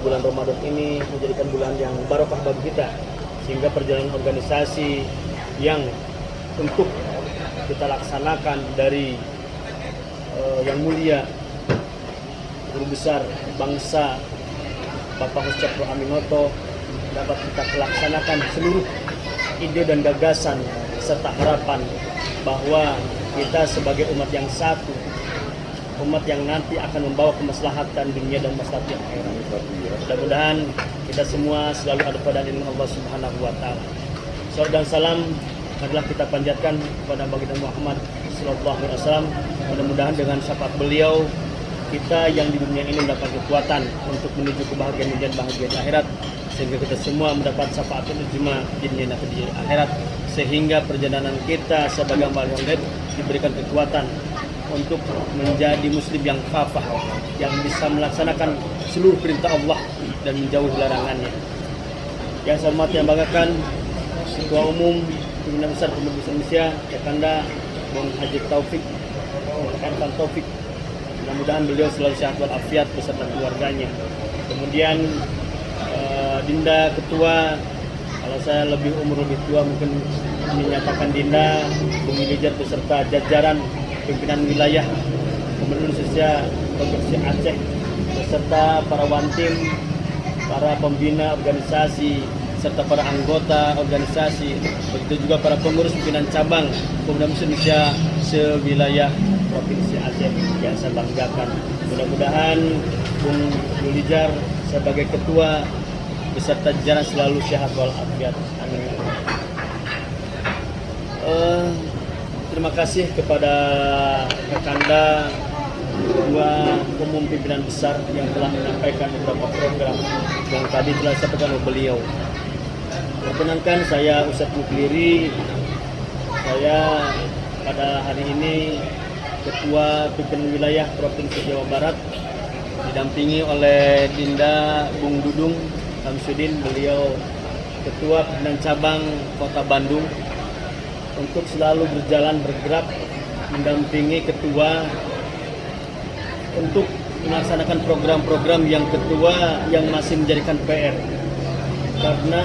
bulan Ramadan ini menjadikan bulan yang barokah bagi kita, sehingga perjalanan organisasi yang untuk kita laksanakan dari yang mulia Guru Besar Bangsa Bapak Hus Cokro Aminoto dapat kita laksanakan seluruh ide dan gagasan serta harapan bahwa kita sebagai umat yang satu, umat yang nanti akan membawa kemaslahatan dunia dan maslahat yang akhirat. Mudah-mudahan kita semua selalu ada pada lindungan Allah Subhanahu wa taala. Salawat dan salam adalah kita panjatkan kepada baginda Muhammad sallallahu alaihi wasallam. Mudah-mudahan dengan syafaat beliau kita yang di dunia ini mendapat kekuatan untuk menuju kebahagiaan dunia dan bahagia akhirat, sehingga kita semua mendapat syafaatul ujma di dunia dan di akhirat, sehingga perjalanan kita sebagai hamba Allah diberikan kekuatan untuk menjadi muslim yang kafah, yang bisa melaksanakan seluruh perintah Allah dan menjauhi larangannya. Yang saya hormati yang banggakan Ketua Umum Pimpinan Besar Pemerintah Indonesia Jakanda Bung Haji Taufik Rekan Taufik, mudah-mudahan beliau selalu sehat walafiat beserta keluarganya. Kemudian Dinda Ketua, kalau saya lebih umur lebih tua mungkin menyatakan Dinda, Bung Manajer beserta jajaran pimpinan wilayah Pemerintah Indonesia Provinsi Aceh beserta para wantim, para pembina organisasi serta para anggota organisasi, begitu juga para pengurus pimpinan cabang Pemuda Muslim Indonesia sewilayah Provinsi Aceh yang saya banggakan. Mudah-mudahan Bung Yulijar sebagai ketua beserta jajaran selalu sehat walafiat. Amin. Terima kasih kepada Rekanda Ketua Umum Pimpinan Besar yang telah menyampaikan beberapa program yang tadi telah disampaikan oleh beliau. Perkenankan saya Ustadz Mukhliri, saya pada hari ini Ketua Pimpinan Wilayah Provinsi Jawa Barat, didampingi oleh Dinda Bung Dudung Samsudin, beliau Ketua Pimpinan Cabang Kota Bandung, untuk selalu berjalan bergerak mendampingi ketua untuk melaksanakan program-program yang ketua yang masih menjadikan PR, karena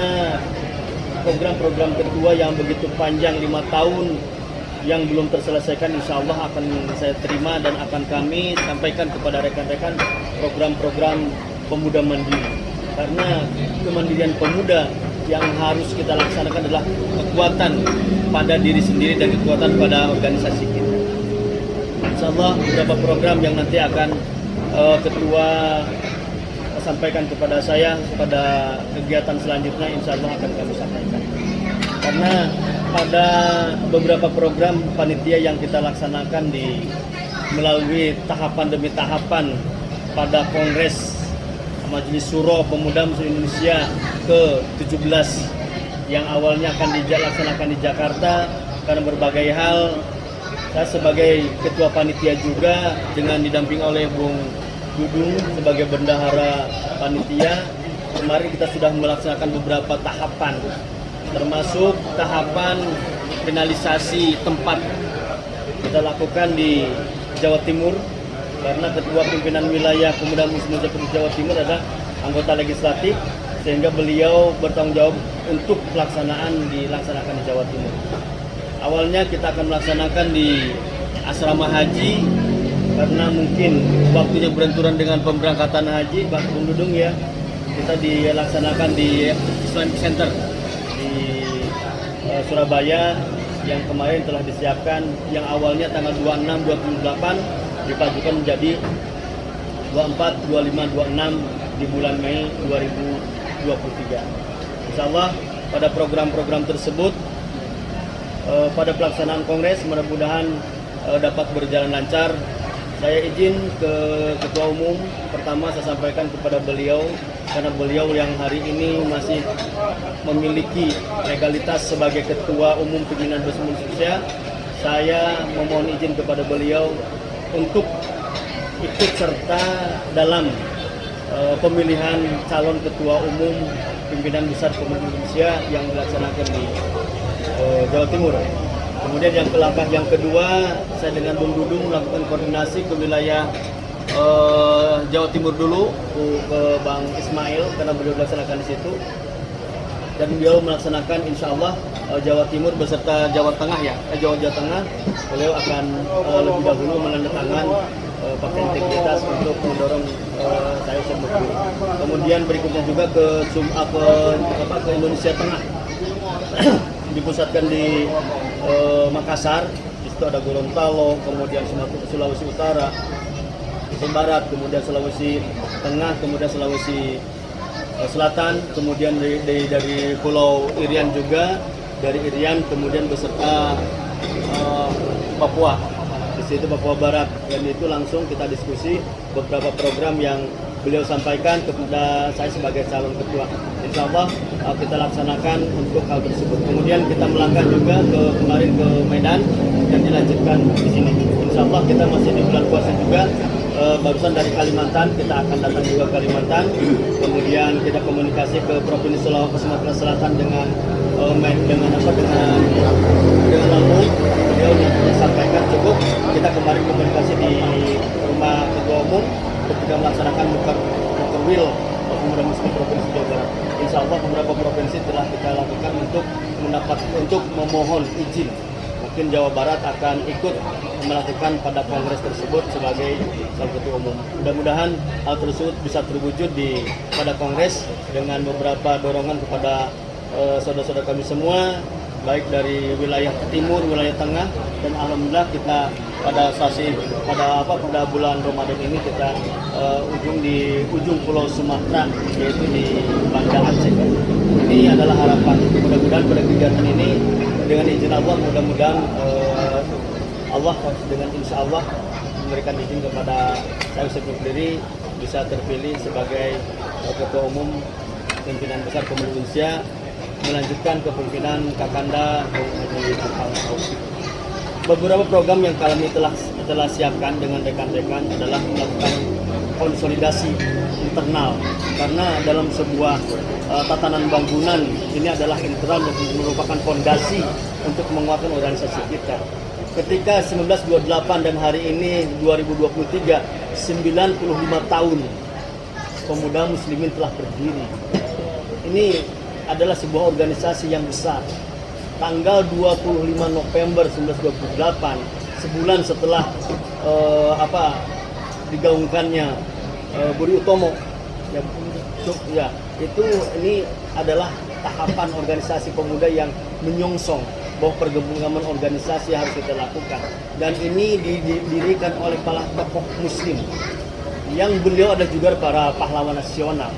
program-program ketua yang begitu panjang 5 tahun yang belum terselesaikan, insya Allah akan saya terima dan akan kami sampaikan kepada rekan-rekan program-program pemuda mandiri, karena kemandirian pemuda yang harus kita laksanakan adalah kekuatan pada diri sendiri dan kekuatan pada organisasi kita. Insya Allah beberapa program yang nanti akan ketua sampaikan kepada saya pada kegiatan selanjutnya, insya Allah akan kami sampaikan. Karena pada beberapa program panitia yang kita laksanakan melalui tahapan demi tahapan pada Kongres Majelis Syuro Pemuda Muslim Indonesia ke-17 yang awalnya akan dilaksanakan di Jakarta, karena berbagai hal saya sebagai ketua panitia juga dengan didamping oleh Bung Dudung sebagai bendahara panitia, kemarin kita sudah melaksanakan beberapa tahapan, termasuk tahapan finalisasi tempat kita lakukan di Jawa Timur, karena ketua pimpinan wilayah Pemuda Muslim Indonesia Jawa Timur adalah anggota legislatif, sehingga beliau bertanggung jawab untuk dilaksanakan di Jawa Timur. Awalnya kita akan melaksanakan di asrama haji, karena mungkin waktunya berbenturan dengan pemberangkatan haji, Pak Bung Dudung ya, kita dilaksanakan di Islamic Center di Surabaya yang kemarin telah disiapkan, yang awalnya tanggal 26-28 dipajukan menjadi 24, 25, 26 di bulan Mei 2023. Insya Allah pada program-program tersebut pada pelaksanaan kongres mudah-mudahan dapat berjalan lancar. Saya izin ke Ketua Umum, pertama saya sampaikan kepada beliau, karena beliau yang hari ini masih memiliki legalitas sebagai Ketua Umum Pimpinan Besar Indonesia, saya memohon izin kepada beliau untuk ikut serta dalam pemilihan calon Ketua Umum Pimpinan Besar Pemerintah Indonesia yang dilaksanakan di Jawa Timur. Kemudian yang langkah yang kedua, saya dengan Bung Dudung melakukan koordinasi ke wilayah Jawa Timur dulu ke Bang Ismail karena beliau melaksanakan di situ, dan beliau melaksanakan insya Allah Jawa Timur beserta Jawa Tengah ya, Jawa Tengah. Beliau akan lebih dahulu menandatangani paket integritas untuk mendorong saya sebagai. Kemudian berikutnya juga ke Indonesia Tengah, dipusatkan di Makassar. Di situ ada Gorontalo, kemudian Sulawesi Utara, Sulawesi Barat, kemudian Sulawesi Tengah, kemudian Sulawesi Selatan, kemudian dari Pulau Irian juga, dari Irian kemudian beserta Papua, di situ Papua Barat, dan itu langsung kita diskusi beberapa program yang beliau sampaikan kepada saya sebagai calon ketua. Insya Allah kita laksanakan untuk hal tersebut. Kemudian kita melangkah juga kemarin ke Medan dan dilanjutkan di sini. Insya Allah kita masih di bulan puasa juga. Barusan dari Kalimantan, kita akan datang juga ke Kalimantan. Kemudian kita komunikasi ke Provinsi Sumatera Selatan dengan Lampung. Beliau sampaikan cukup. Kita kemarin komunikasi di rumah Ketua Umum ketika melaksanakan Mukerwil Pemuda Muslim Provinsi Jawa Barat. Insya Allah beberapa provinsi telah kita lakukan untuk memohon izin. Mungkin Jawa Barat akan ikut melakukan pada kongres tersebut sebagai salah ketua umum. Mudah-mudahan hal tersebut bisa terwujud pada kongres dengan beberapa dorongan kepada saudara-saudara kami semua, baik dari wilayah timur, wilayah tengah, dan alhamdulillah kita pada bulan Ramadan ini kita di ujung Pulau Sumatera, yaitu di Banda Aceh. Ini adalah harapan. Mudah-mudahan pada kegiatan ini dengan izin Allah, mudah-mudahan Allah dengan insya Allah memberikan izin kepada saya sendiri bisa terpilih sebagai ketua umum pimpinan besar Komunis Indonesia, melanjutkan kepemimpinan Kakanda Beberapa program yang kami telah siapkan dengan rekan-rekan adalah melakukan konsolidasi internal, karena dalam sebuah tatanan bangunan ini adalah internal yang merupakan fondasi untuk menguatkan organisasi kita. Ketika 1928 dan hari ini 2023, 95 tahun pemuda muslimin telah berdiri. Ini adalah sebuah organisasi yang besar. Tanggal 25 November 1928, sebulan setelah digaungkannya Budi Utomo, ini adalah tahapan organisasi pemuda yang menyongsong bahwa perkembangan organisasi harus kita lakukan, dan ini didirikan oleh para tokoh muslim yang beliau ada juga para pahlawan nasional.